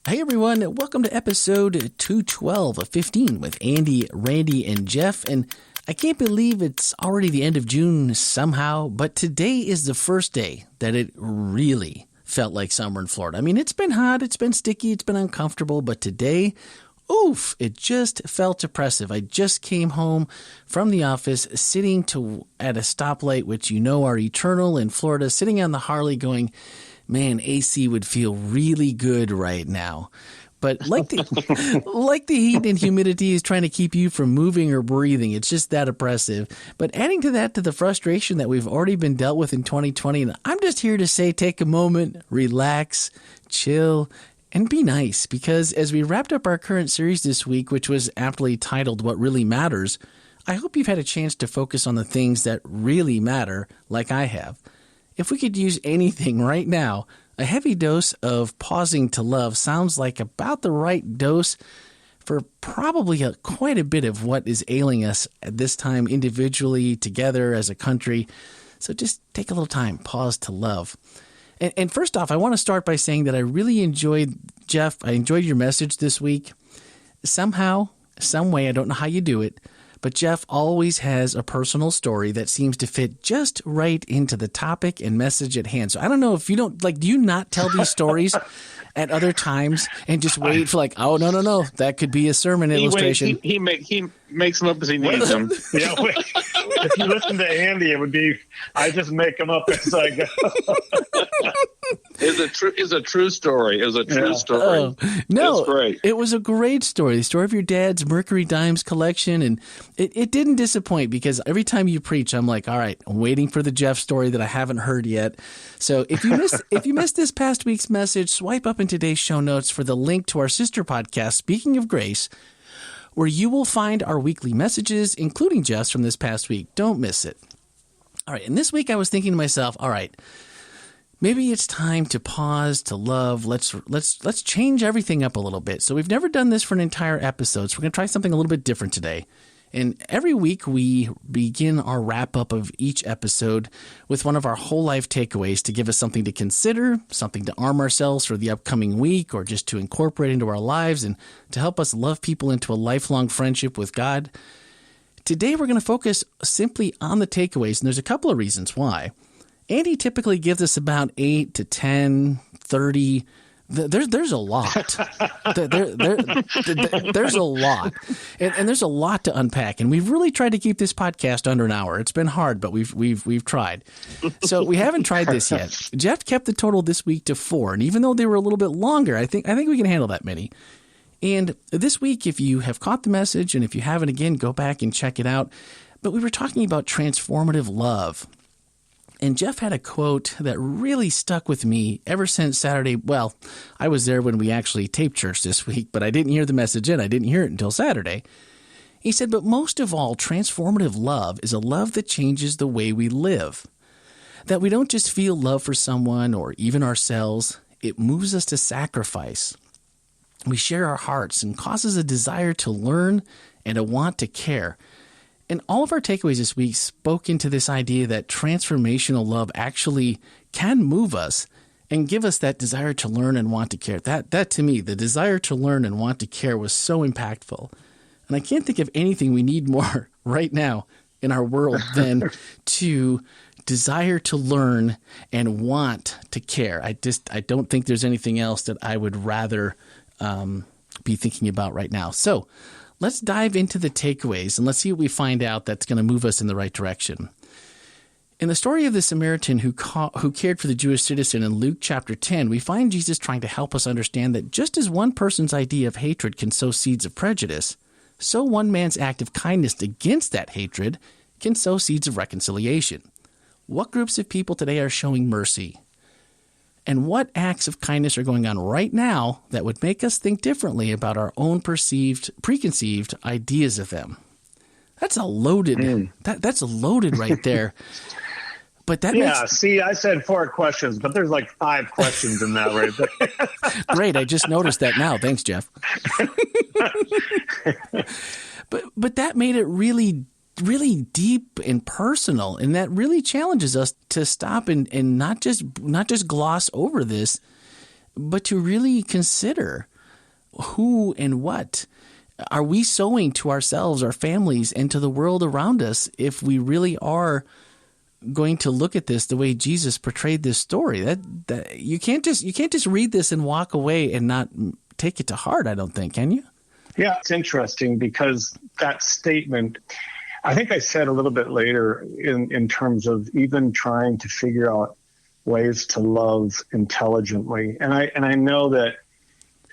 Hey everyone, welcome to episode 212 of 15 with Andy, Randy, and Jeff. And I can't believe it's already the end of June somehow, but today is the first day that it really felt like summer in Florida. I mean, it's been hot, it's been sticky, it's been uncomfortable, but today, oof, it just felt oppressive. I just came home from the office, sitting at a stoplight, which you know are eternal in Florida, sitting on the Harley going, man, AC would feel really good right now. But like the heat and humidity is trying to keep you from moving or breathing. It's just that oppressive. But adding to that, to the frustration that we've already been dealt with in 2020, and I'm just here to say, take a moment, relax, chill, and be nice. Because as we wrapped up our current series this week, which was aptly titled What Really Matters, I hope you've had a chance to focus on the things that really matter like I have. If we could use anything right now, a heavy dose of pausing to love sounds like about the right dose for probably quite a bit of what is ailing us at this time individually, together as a country. So just take a little time, pause to love. And first off, I want to start by saying that I really enjoyed, Jeff, I enjoyed your message this week. Somehow, some way, I don't know how you do it, but Jeff always has a personal story that seems to fit just right into the topic and message at hand. So I don't know if you don't, do you not tell these stories at other times and just wait for oh, no, that could be a sermon illustration? He makes them up as he needs them. Yeah, if you listen to Andy, it would be, I just make them up as I go. It's a true story. It was a true story. Oh, no, it's great. It was a great story. The story of your dad's Mercury Dimes collection. And it didn't disappoint because every time you preach, I'm like, all right, I'm waiting for the Jeff story that I haven't heard yet. So if you missed this past week's message, swipe up in today's show notes for the link to our sister podcast, Speaking of Grace, where you will find our weekly messages, including Jeff's from this past week. Don't miss it. All right, and this week I was thinking to myself, all right, maybe it's time to pause, to love. Let's change everything up a little bit. So we've never done this for an entire episode, so we're going to try something a little bit different today. And every week we begin our wrap-up of each episode with one of our whole life takeaways to give us something to consider, something to arm ourselves for the upcoming week, or just to incorporate into our lives and to help us love people into a lifelong friendship with God. Today we're going to focus simply on the takeaways, and there's a couple of reasons why. Andy typically gives us about 8 to 10, 30. There's a lot. There's a lot. And there's a lot to unpack. And we've really tried to keep this podcast under an hour. It's been hard, but we've tried. So we haven't tried this yet. Jeff kept the total this week to 4. And even though they were a little bit longer, I think we can handle that many. And this week, if you have caught the message, and if you haven't, again, go back and check it out. But we were talking about transformative love. And Jeff had a quote that really stuck with me ever since Saturday. Well, I was there when we actually taped church this week, but I didn't hear the message in. I didn't hear it until Saturday. He said, but most of all, transformative love is a love that changes the way we live. That we don't just feel love for someone or even ourselves. It moves us to sacrifice. We share our hearts and causes a desire to learn and a want to care. And all of our takeaways this week spoke into this idea that transformational love actually can move us and give us that desire to learn and want to care. That to me, the desire to learn and want to care was so impactful. And I can't think of anything we need more right now in our world than to desire to learn and want to care. I don't think there's anything else that I would rather be thinking about right now. So let's dive into the takeaways and let's see what we find out that's going to move us in the right direction. In the story of the Samaritan who cared for the Jewish citizen in Luke chapter 10, we find Jesus trying to help us understand that just as one person's idea of hatred can sow seeds of prejudice, so one man's act of kindness against that hatred can sow seeds of reconciliation. What groups of people today are showing mercy? And what acts of kindness are going on right now that would make us think differently about our own preconceived ideas of them? That's a loaded. That's a loaded right there. But that see, I said 4 questions, but there's 5 questions in that right there. Great, I just noticed that now. Thanks, Jeff. But that made it really deep and personal, and that really challenges us to stop and not just gloss over this, but to really consider who and what are we sowing to ourselves, our families, and to the world around us if we really are going to look at this the way Jesus portrayed this story? That you can't just read this and walk away and not take it to heart, I don't think, can you? Yeah, it's interesting because that statement, I think I said a little bit later in terms of even trying to figure out ways to love intelligently. And I know that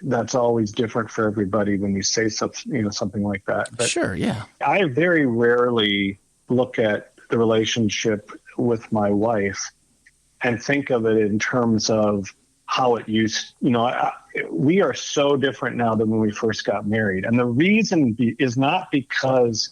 that's always different for everybody when you say something like that. But sure, yeah. I very rarely look at the relationship with my wife and think of it in terms of how it used. We are so different now than when we first got married, and the reason is not because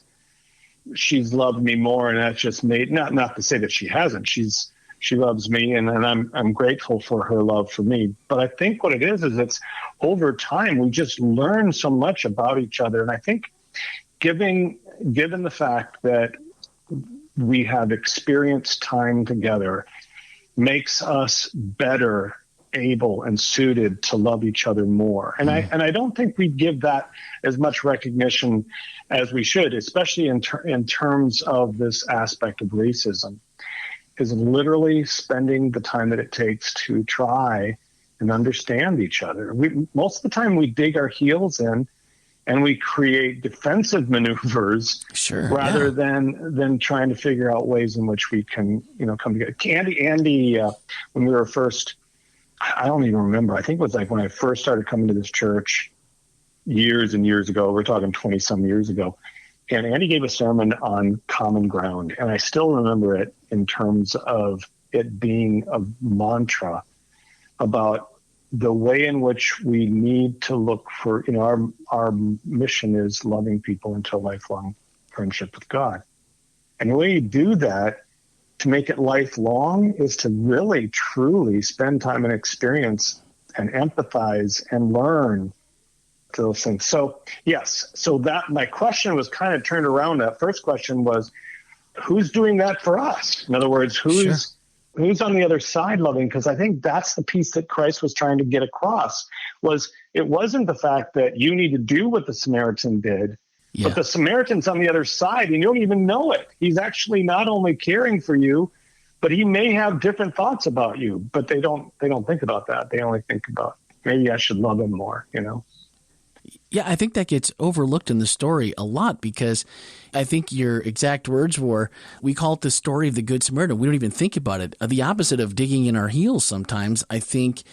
she's loved me more, and that's just made not to say that she hasn't. She loves me, and I'm grateful for her love for me. But I think what it is it's over time we just learn so much about each other, and I think given the fact that we have experienced time together makes us better able and suited to love each other more. And I don't think we give that as much recognition as we should, especially in terms of this aspect of racism, is literally spending the time that it takes to try and understand each other. Most of the time we dig our heels in and we create defensive maneuvers rather than trying to figure out ways in which we can, come together. Andy, when we were first, I don't even remember. I think it was like when I first started coming to this church years and years ago. We're talking 20 some years ago. And Andy gave a sermon on common ground. And I still remember it in terms of it being a mantra about the way in which we need to look for, our mission is loving people into a lifelong friendship with God. And the way you do that to make it lifelong is to really, truly spend time and experience and empathize and learn those things. So, yes. So that my question was kind of turned around. That first question was, who's doing that for us? In other words, who's on the other side loving? Because I think that's the piece that Christ was trying to get across. It wasn't the fact that you need to do what the Samaritan did, but the Samaritan's on the other side and you don't even know it. He's actually not only caring for you, but he may have different thoughts about you, but they don't think about that. They only think about, maybe I should love him more, Yeah, I think that gets overlooked in the story a lot because I think your exact words were, we call it the story of the Good Samaritan. We don't even think about it. The opposite of digging in our heels sometimes, I think,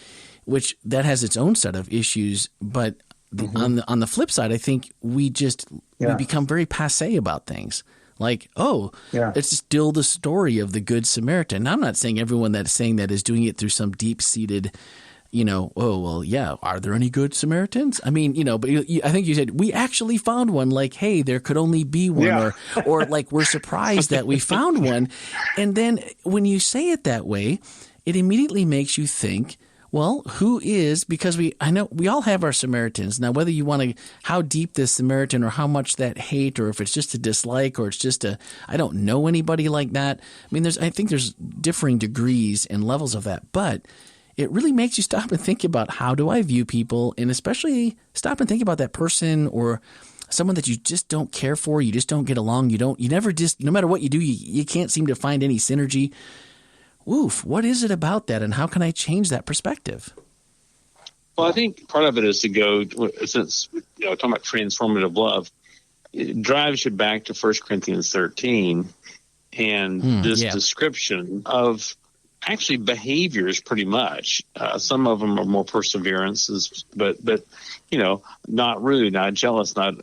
which that has its own set of issues. But on the flip side, I think we become very passé about things. Like, it's still the story of the Good Samaritan. Now, I'm not saying everyone that's saying that is doing it through some deep-seated are there any good Samaritans? I mean, but I think you said, we actually found one, like, hey, there could only be one, or like, we're surprised that we found one. And then when you say it that way, it immediately makes you think, well, who is, because I know we all have our Samaritans. Now, whether you want to, how deep this Samaritan or how much that hate, or if it's just a dislike, or it's just I don't know anybody like that. I mean, I think there's differing degrees and levels of that, but it really makes you stop and think about, how do I view people, and especially stop and think about that person or someone that you just don't care for, you just don't get along, no matter what you do, you can't seem to find any synergy. Oof, what is it about that, and how can I change that perspective? Well, I think part of it is to go, since talking about transformative love, it drives you back to 1 Corinthians 13 and this description of actually behaviors, pretty much. Some of them are more perseverances, but not rude, not jealous, not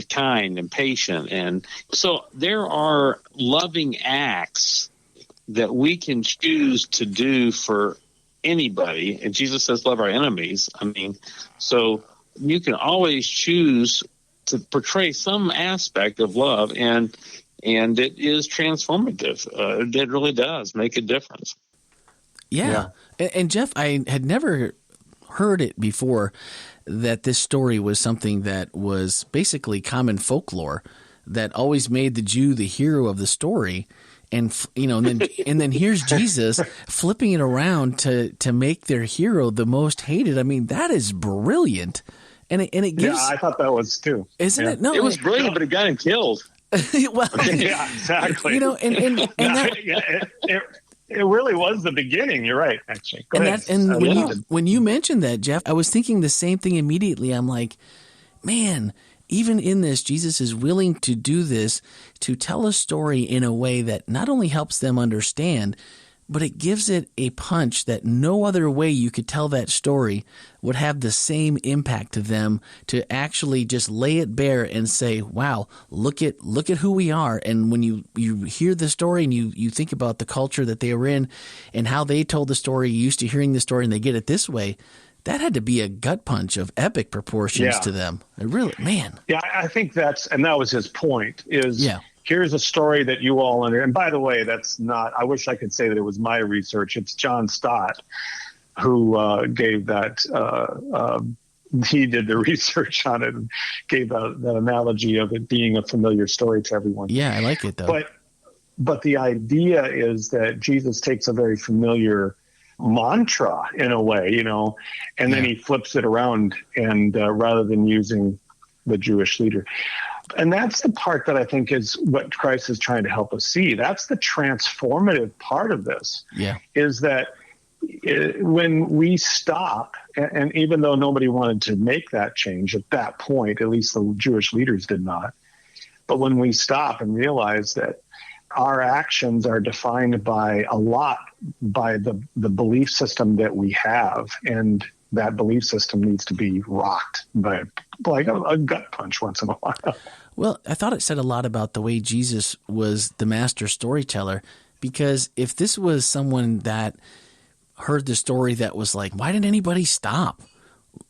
kind and patient. And so there are loving acts that we can choose to do for anybody. And Jesus says, love our enemies. I mean, so you can always choose to portray some aspect of love, and it is transformative. It really does make a difference. Yeah. And Jeff, I had never heard it before that this story was something that was basically common folklore that always made the Jew the hero of the story. And and then here's Jesus flipping it around to make their hero the most hated. I mean, that is brilliant. And it gives. Yeah, I thought that was too. Isn't it? No, it was brilliant, but it got him killed. Well, yeah, exactly. And it really was the beginning. You're right, actually. Go ahead. When you mentioned that, Jeff, I was thinking the same thing immediately. I'm like, man, even in this, Jesus is willing to do this, to tell a story in a way that not only helps them understand, but it gives it a punch that no other way you could tell that story would have the same impact to them, to actually just lay it bare and say, wow, look at who we are. And when you hear the story and you think about the culture that they were in and how they told the story, used to hearing the story, and they get it this way, that had to be a gut punch of epic proportions to them. It really, man. Yeah, I think that was his point, is here's a story that you all under. And by the way, that's not, I wish I could say that it was my research. It's John Stott who gave that, he did the research on it and gave that analogy of it being a familiar story to everyone. Yeah, I like it though. But the idea is that Jesus takes a very familiar mantra in a way, and then he flips it around and rather than using the Jewish leader. And that's the part that I think is what Christ is trying to help us see. That's the transformative part of this, is that when we stop, and even though nobody wanted to make that change at that point, at least the Jewish leaders did not, but when we stop and realize that our actions are defined by the belief system that we have, and that belief system needs to be rocked by like a gut punch once in a while. Well, I thought it said a lot about the way Jesus was the master storyteller, because if this was someone that heard the story that was like, why didn't anybody stop?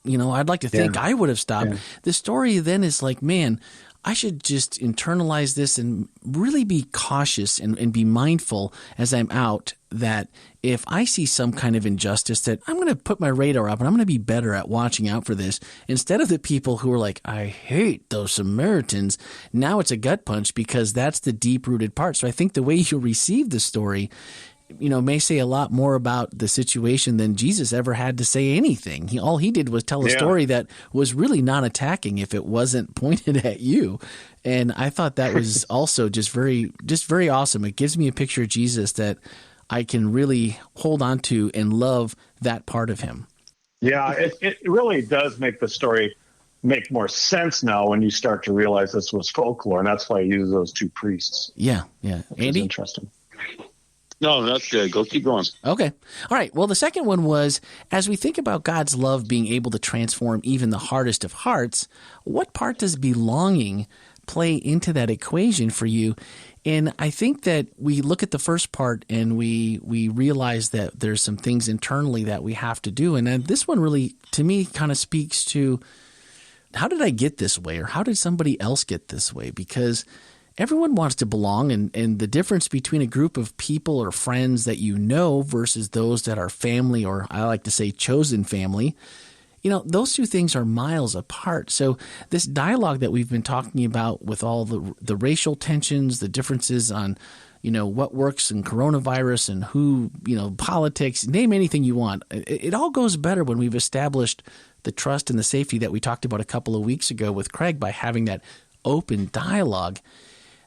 I'd like to think I would have stopped. Yeah. The story then is like, man, I should just internalize this and really be cautious and be mindful as I'm out, that if I see some kind of injustice, that I'm going to put my radar up and I'm going to be better at watching out for this. Instead of the people who are like, I hate those Samaritans, now it's a gut punch because that's the deep-rooted part. So I think the way you receive the story, may say a lot more about the situation than Jesus ever had to say anything. All he did was tell a story that was really non-attacking if it wasn't pointed at you. And I thought that was also just very awesome. It gives me a picture of Jesus that I can really hold on to and love that part of him. Yeah, it really does make the story make more sense now when you start to realize this was folklore, and that's why I use those two priests. Yeah. Andy? Interesting. No, that's good. Go keep going. Okay. All right. Well, the second one was, as we think about God's love being able to transform even the hardest of hearts, what part does belonging play into that equation for you? And I think that we look at the first part and we realize that there's some things internally that we have to do. And then this one really, to me, kind of speaks to, how did I get this way, or how did somebody else get this way? Because everyone wants to belong, and the difference between a group of people or friends that versus those that are family, or I like to say chosen family, those two things are miles apart. So this dialogue that we've been talking about with all the racial tensions, the differences on, what works in coronavirus and who, politics, name anything you want. It all goes better when we've established the trust and the safety that we talked about a couple of weeks ago with Craig by having that open dialogue.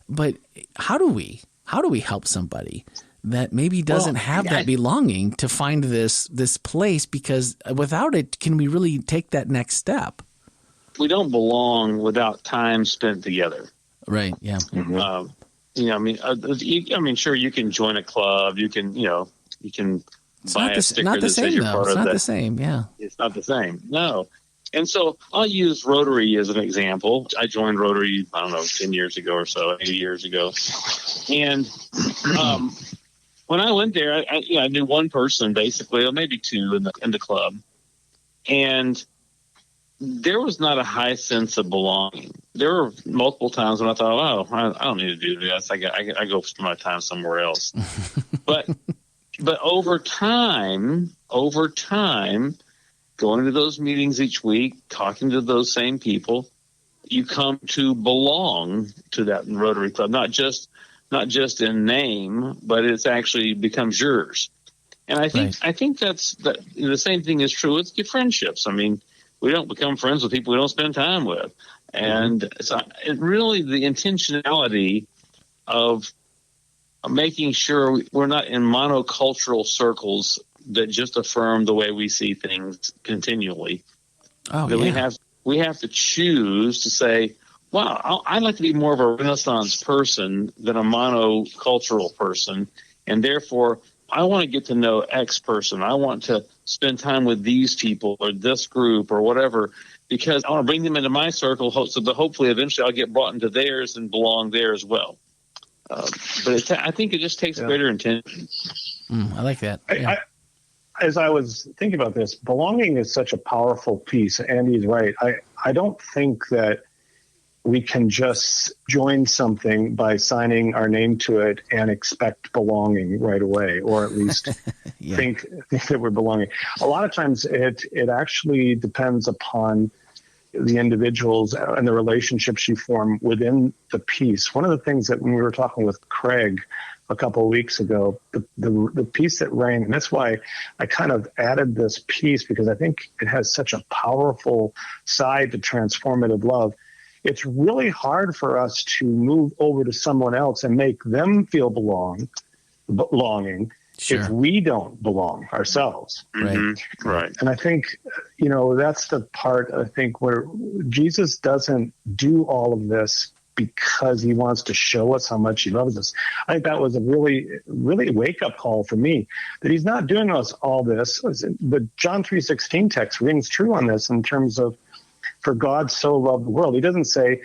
But how do we help somebody that maybe doesn't have that belonging to find this place? Because without it, can we really take that next step? We don't belong without time spent together. Right. Yeah. Mm-hmm. Sure, you can join a club. You can buy a sticker that says you're part of that. It's not the same. Yeah. It's not the same. No. And so I'll use Rotary as an example. I joined Rotary, 10 years ago or so, 8 years ago. And when I went there, I knew one person basically, or maybe two in the club. And there was not a high sense of belonging. There were multiple times when I thought, I don't need to do this. I go spend my time somewhere else. But over time, going to those meetings each week, talking to those same people, you come to belong to that Rotary Club, not just in name, but it's actually becomes yours. And I think that's the same thing is true with your friendships. I mean, we don't become friends with people we don't spend time with. And so it really, the intentionality of making sure we're not in monocultural circles that just affirm the way we see things continually. We have to choose to say, wow, I'd like to be more of a Renaissance person than a monocultural person, and therefore I want to get to know X person. I want to spend time with these people or this group or whatever, because I want to bring them into my circle so that hopefully eventually I'll get brought into theirs and belong there as well. But I think it just takes greater intention. I like that. As I was thinking about this, belonging is such a powerful piece. Andy's right. I don't think that we can just join something by signing our name to it and expect belonging right away, or at least think that we're belonging. A lot of times it actually depends upon the individuals and the relationships you form within the piece. One of the things that when we were talking with Craig a couple of weeks ago, the piece that rang, and that's why I kind of added this piece, because I think it has such a powerful side to transformative love. It's really hard for us to move over to someone else and make them feel belonging if we don't belong ourselves. Right. And I think, that's the part, I think, where Jesus doesn't do all of this because he wants to show us how much he loves us. I think that was a really, really wake-up call for me, that he's not doing us all this. The John 3:16 text rings true on this in terms of, for God so loved the world. He doesn't say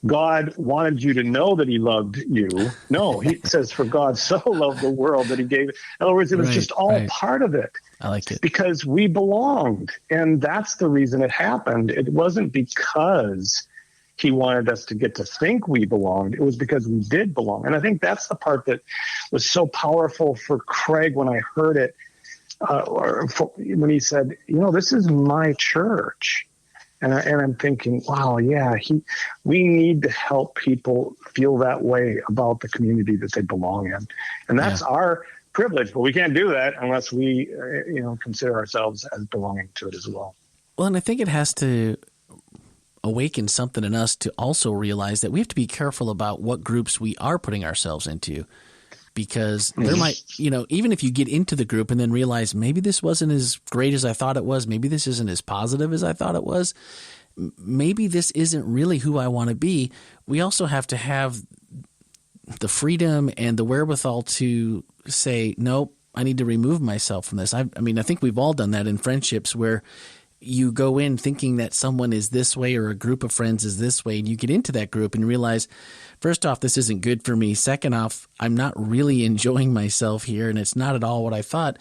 God wanted you to know that he loved you. No, he says, for God so loved the world that he gave. In other words, it was just all part of it. I like it. Because we belonged. And that's the reason it happened. It wasn't because he wanted us to get to think we belonged. It was because we did belong. And I think that's the part that was so powerful for Craig when I heard it, when he said, this is my church. And I'm thinking, wow, we need to help people feel that way about the community that they belong in. And that's our privilege, but we can't do that unless we, consider ourselves as belonging to it as well. Well, and I think it has to awaken something in us to also realize that we have to be careful about what groups we are putting ourselves into. Because there might, even if you get into the group and then realize maybe this wasn't as great as I thought it was, maybe this isn't as positive as I thought it was, maybe this isn't really who I want to be, we also have to have the freedom and the wherewithal to say, nope, I need to remove myself from this. I think we've all done that in friendships where you go in thinking that someone is this way or a group of friends is this way, and you get into that group and realize, first off, this isn't good for me. Second off, I'm not really enjoying myself here, and it's not at all what I thought.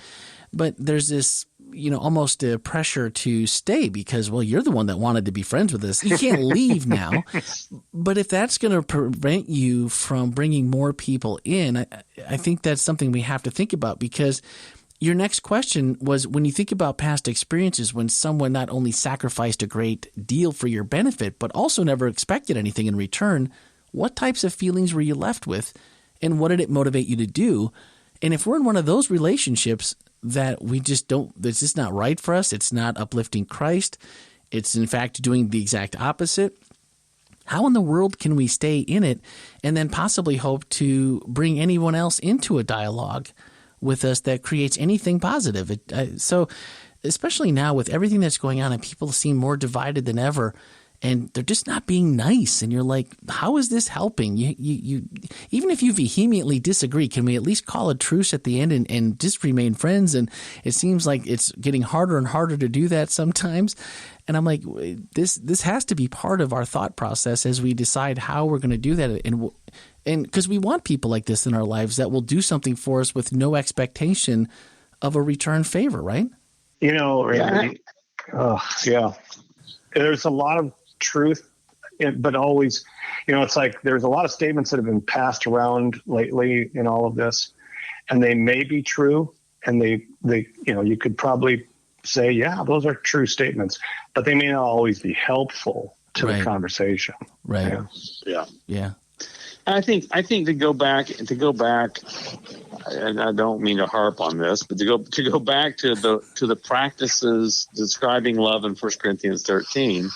But there's this, almost a pressure to stay because, well, you're the one that wanted to be friends with us. You can't leave now. But if that's going to prevent you from bringing more people in, I think that's something we have to think about, because your next question was, when you think about past experiences when someone not only sacrificed a great deal for your benefit, but also never expected anything in return, what types of feelings were you left with, and what did it motivate you to do? And if we're in one of those relationships that we just don't, that's just not right for us, it's not uplifting Christ, it's in fact doing the exact opposite, how in the world can we stay in it and then possibly hope to bring anyone else into a dialogue with us that creates anything positive? So especially now with everything that's going on and people seem more divided than ever, and they're just not being nice, and you're like, how is this helping? You even if you vehemently disagree, can we at least call a truce at the end and just remain friends? And it seems like it's getting harder and harder to do that sometimes. And I'm like, this has to be part of our thought process as we decide how we're going to do that. And because we want people like this in our lives that will do something for us with no expectation of a return favor, right? Really, there's a lot of truth, but always, it's like there's a lot of statements that have been passed around lately in all of this, and they may be true, and they you could probably say, yeah, those are true statements, but they may not always be helpful to the conversation. Right. Yeah. And I think to go back, and I don't mean to harp on this, but to go back to the practices describing love in 1 Corinthians 13,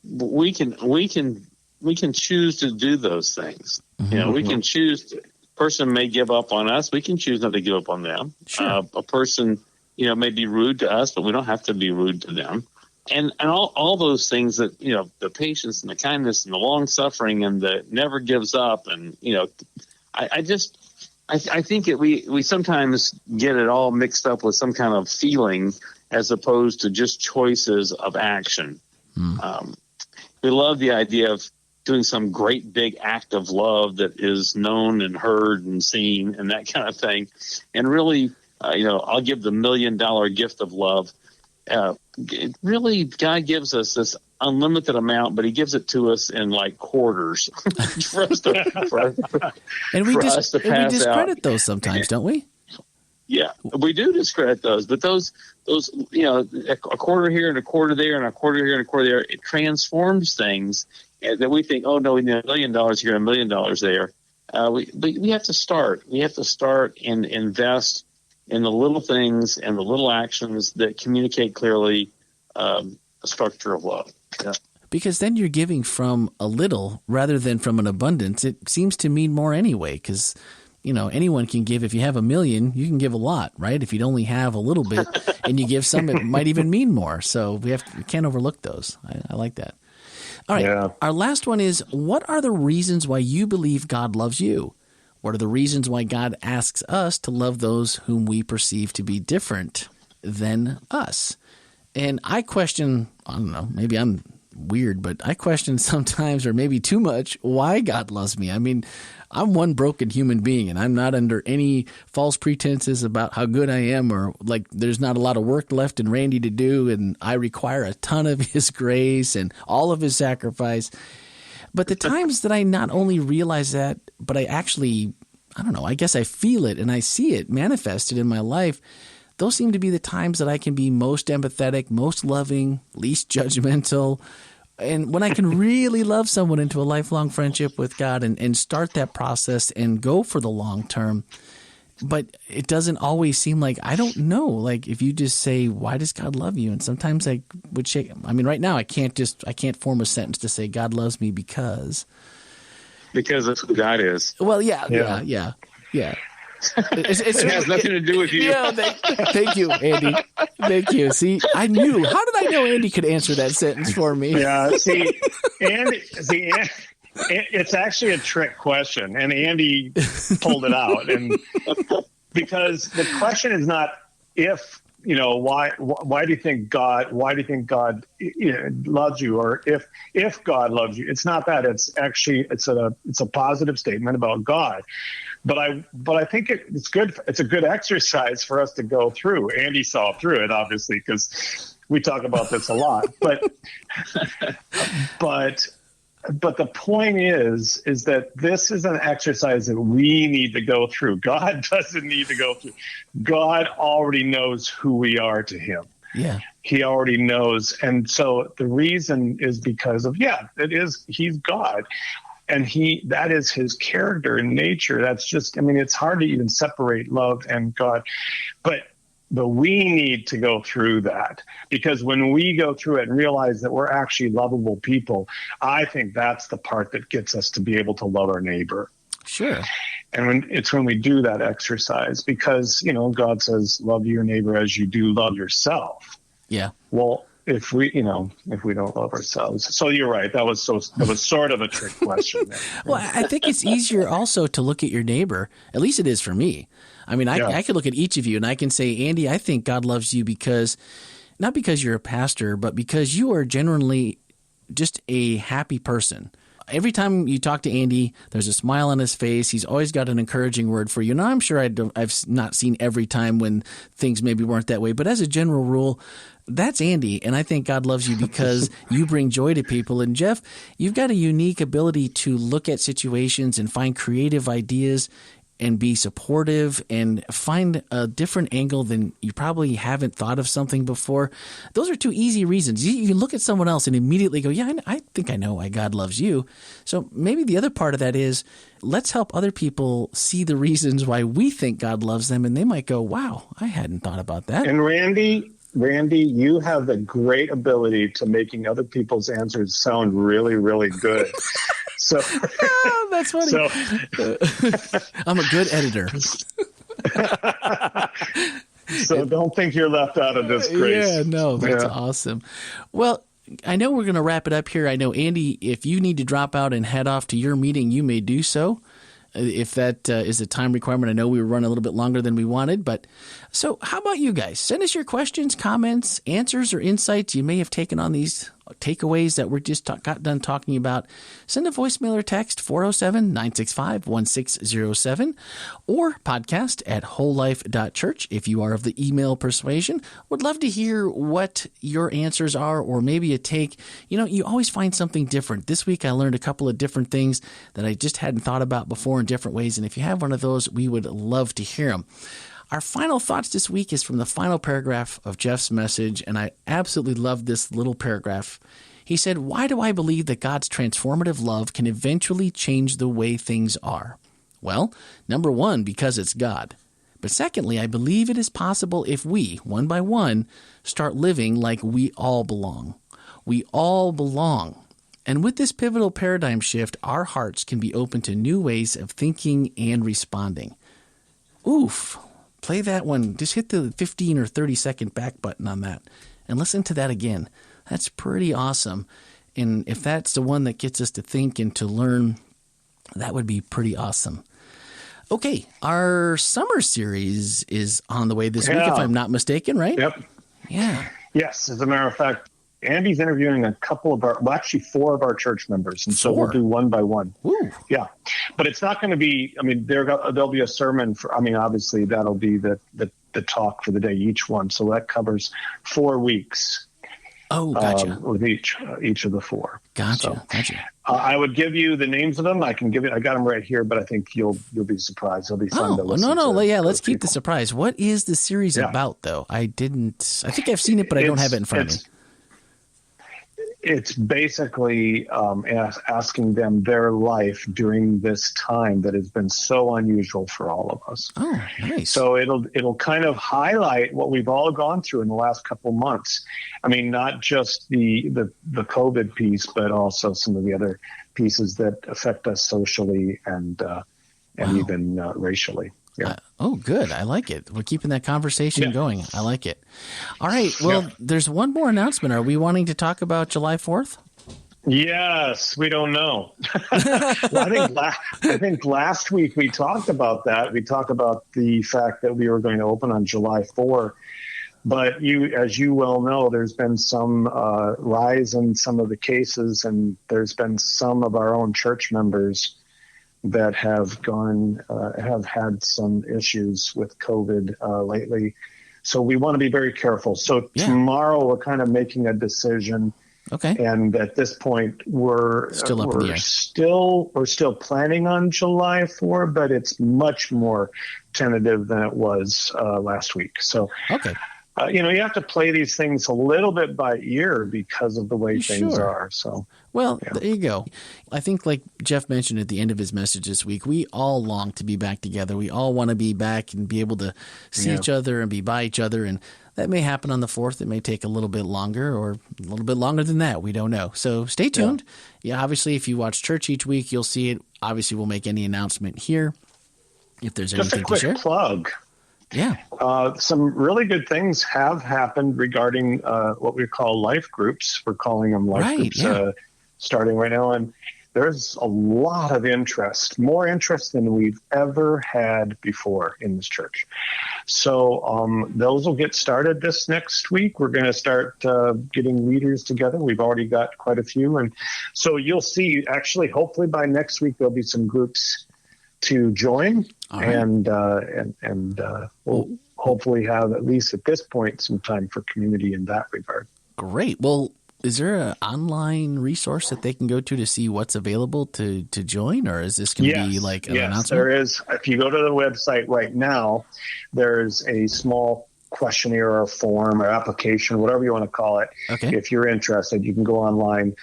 we can choose to do those things. Mm-hmm. We can choose. Person may give up on us. We can choose not to give up on them. Sure. A person, may be rude to us, but we don't have to be rude to them. And all those things that, the patience and the kindness and the long suffering and the never gives up. And, I think that we sometimes get it all mixed up with some kind of feeling as opposed to just choices of action. We love the idea of doing some great big act of love that is known and heard and seen and that kind of thing. And really, I'll give the $1 million gift of love. Really, God gives us this unlimited amount, but he gives it to us in like quarters for us to discredit those sometimes, don't we? Yeah, we do discredit those, but those, a quarter here and a quarter there and a quarter here and a quarter there, it transforms things that we think, oh no, we need $1 million here and $1 million there. We have to start. We have to start and invest in the little things and the little actions that communicate clearly a structure of love. Yeah. Because then you're giving from a little rather than from an abundance. It seems to mean more anyway, because anyone can give. If you have $1 million, you can give a lot, right? If you only have a little bit and you give some, it might even mean more. So we can't overlook those. I like that. All right. Yeah. Our last one is, what are the reasons why you believe God loves you? What are the reasons why God asks us to love those whom we perceive to be different than us? And I question, I don't know, maybe I'm weird, but I question sometimes, or maybe too much, why God loves me. I mean, I'm one broken human being, and I'm not under any false pretenses about how good I am, or like there's not a lot of work left in Randy to do, and I require a ton of his grace and all of his sacrifice. But the times that I not only realize that, but I actually, I don't know, I guess I feel it and I see it manifested in my life, those seem to be the times that I can be most empathetic, most loving, least judgmental, and when I can really love someone into a lifelong friendship with God and start that process and go for the long term. But it doesn't always seem like, I don't know, like if you just say, why does God love you? And sometimes I would shake. I mean, right now I can't form a sentence to say God loves me because that's who God is. Well, yeah. It has nothing to do with you. Yeah, thank you, Andy. Thank you. See, I knew. How did I know Andy could answer that sentence for me? Yeah, Andy, it's actually a trick question, and Andy pulled it out. And because the question is not if, why do you think God loves you, or if God loves you? It's not that. It's actually it's a positive statement about God. But I think it's good. It's a good exercise for us to go through. Andy saw through it, obviously, because we talk about this a lot. But the point is that this is an exercise that we need to go through. God doesn't need to go through. God already knows who we are to him. Yeah. He already knows. And so the reason is because of, he's God. And that is his character and nature. That's just, it's hard to even separate love and God. But we need to go through that, because when we go through it and realize that we're actually lovable people, I think that's the part that gets us to be able to love our neighbor. Sure. And when we do that exercise, because, God says, love your neighbor as you do love yourself. Yeah. Well, if we don't love ourselves. So you're right. That was sort of a trick question. Well, I think it's easier also to look at your neighbor. At least it is for me. I could look at each of you and I can say, Andy, I think God loves you because, not because you're a pastor, but because you are generally just a happy person. Every time you talk to Andy, there's a smile on his face. He's always got an encouraging word for you. Now, I'm sure I've not seen every time when things maybe weren't that way, but as a general rule, that's Andy. And I think God loves you because you bring joy to people. And Jeff, you've got a unique ability to look at situations and find creative ideas and be supportive and find a different angle than you probably haven't thought of something before. Those are two easy reasons. You look at someone else and immediately go, yeah, I think I know why God loves you. So maybe the other part of that is let's help other people see the reasons why we think God loves them. And they might go, wow, I hadn't thought about that. And Randy, you have the great ability to making other people's answers sound really, really good. So that's funny. I'm a good editor. So don't think you're left out of this, Grace. Yeah, no, that's awesome. Well, I know we're going to wrap it up here. I know, Andy, if you need to drop out and head off to your meeting, you may do so. If that is a time requirement. I know we were running a little bit longer than we wanted, but so how about you guys? Send us your questions, comments, answers, or insights you may have taken on these takeaways that we just got done talking about. Send a voicemail or text 407-965-1607 or podcast at wholelife.church if you are of the email persuasion. Would love to hear what your answers are, or maybe a take. You always find something different. This week I learned a couple of different things that I just hadn't thought about before in different ways, and if you have one of those, we would love to hear them. Our final thoughts this week is from the final paragraph of Jeff's message, and I absolutely love this little paragraph. He said, "Why do I believe that God's transformative love can eventually change the way things are? Well, number one, because it's God. But secondly, I believe it is possible if we, one by one, start living like we all belong. We all belong. And with this pivotal paradigm shift, our hearts can be open to new ways of thinking and responding." Oof. Play that one. Just hit the 15 or 30-second back button on that and listen to that again. That's pretty awesome. And if that's the one that gets us to think and to learn, that would be pretty awesome. Okay, our summer series is on the way this week, if I'm not mistaken, right? Yep. Yeah. Yes, as a matter of fact, Andy's interviewing a couple of actually 4 of our church members, and so we'll do one by one. Ooh. Yeah, but it's not going to be. There'll be a sermon for. Obviously that'll be the talk for the day, each one. So that covers 4 weeks. Oh, gotcha. With each of the 4. Gotcha. I would give you the names of them. I got them right here, but I think you'll be surprised. It'll be fun to listen to. Let's keep the surprise. What is the series about, though? I think I've seen it, but I don't have it in front of me. It's basically asking them their life during this time that has been so unusual for all of us. Oh, nice. So it'll kind of highlight what we've all gone through in the last couple of months. Not just the COVID piece, but also some of the other pieces that affect us socially and even racially. Yeah. Good. I like it. We're keeping that conversation going. I like it. All right. Well, there's one more announcement. Are we wanting to talk about July 4th? Yes. We don't know. I think last week we talked about that. We talked about the fact that we were going to open on July 4. But as you well know, there's been some rise in some of the cases, and there's been some of our own church members that have had some issues with COVID lately. So we want to be very careful. So tomorrow we're kind of making a decision. Okay. And at this point we're still planning on July 4, but it's much more tentative than it was last week. So okay. You have to play these things a little bit by ear because of the way things are. So, there you go. I think, like Jeff mentioned at the end of his message this week, we all long to be back together. We all want to be back and be able to see each other and be by each other. And that may happen on the 4th. It may take a little bit longer or a little bit longer than that. We don't know. So stay tuned. Yeah, obviously, if you watch church each week, you'll see it. Obviously, we'll make any announcement here if there's anything to share. Just a quick plug. Yeah. Some really good things have happened regarding what we call life groups. We're calling them life groups starting right now. And there's a lot of interest, more interest than we've ever had before in this church. So those will get started this next week. We're going to start getting leaders together. We've already got quite a few. And so you'll see, actually, hopefully by next week, there'll be some groups to join. Right. And we'll hopefully have, at least at this point, some time for community in that regard. Great. Well, Is there an online resource that they can go to see what's available to join, or is this going to be like an announcement? Yes, there is. If you go to the website right now, there's a small questionnaire or form or application, whatever you want to call it. Okay. If you're interested, you can go online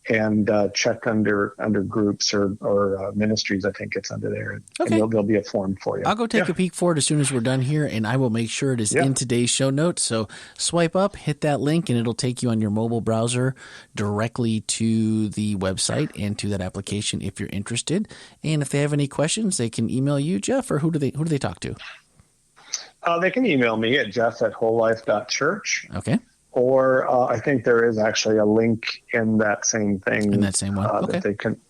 and check under groups or ministries. I think it's under there. Okay. And there'll be a form for you. I'll go take a peek for it as soon as we're done here, and I will make sure it is in today's show notes. So swipe up, hit that link, and it'll take you on your mobile browser directly to the website and to that application if you're interested. And if they have any questions, they can email you, Jeff, or who do they talk to? They can email me at jeff@wholelife.church. Okay. Or I think there is actually a link in that same thing. In that same one. Okay. That they can,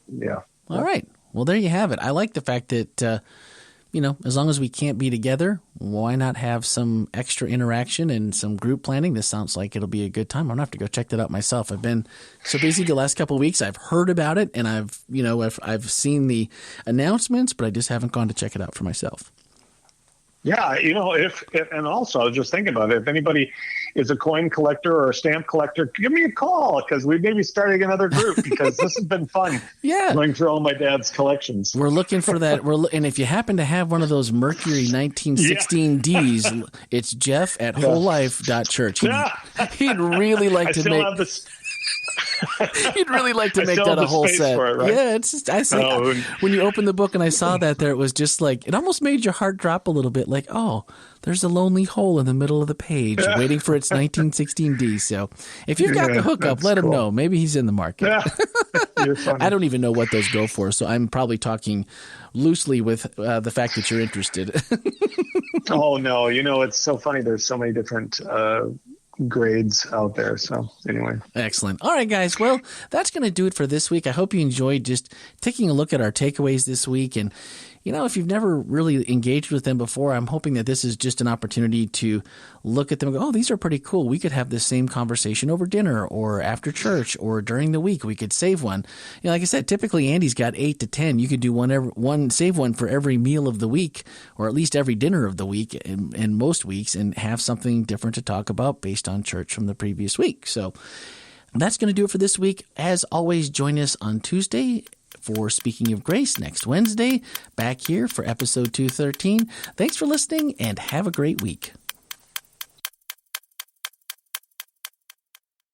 All right. Well, there you have it. I like the fact that, as long as we can't be together, why not have some extra interaction and some group planning? This sounds like it'll be a good time. I'm going to have to go check that out myself. I've been so busy the last couple of weeks. I've heard about it, and I've seen the announcements, but I just haven't gone to check it out for myself. Yeah, and also I was just thinking about it. If anybody is a coin collector or a stamp collector, give me a call because we may be starting another group because this has been fun. Yeah, going through all my dad's collections. We're looking for that. And if you happen to have one of those Mercury 1916 Ds, it's Jeff at wholelife.church. He'd really like to make. He'd really like to make that a whole set. It, right? Yeah, it's just when you opened the book and I saw that there, it was just like it almost made your heart drop a little bit. Like, oh, there's a lonely hole in the middle of the page waiting for its 1916 D. So if you've got the hookup, let him know. Maybe he's in the market. You're funny. I don't even know what those go for, so I'm probably talking loosely with the fact that you're interested. Oh no, it's so funny. There's so many different grades out there. So anyway. Excellent. All right, guys. Well, that's going to do it for this week. I hope you enjoyed just taking a look at our takeaways this week. And, if you've never really engaged with them before, I'm hoping that this is just an opportunity to look at them and go, oh, these are pretty cool. We could have this same conversation over dinner or after church or during the week. We could save one. Like I said, typically Andy's got 8 to 10. You could do save one for every meal of the week, or at least every dinner of the week in most weeks, and have something different to talk about based on church from the previous week. So that's going to do it for this week. As always, join us on Tuesday for Speaking of Grace next Wednesday, back here for episode 213. Thanks for listening and have a great week.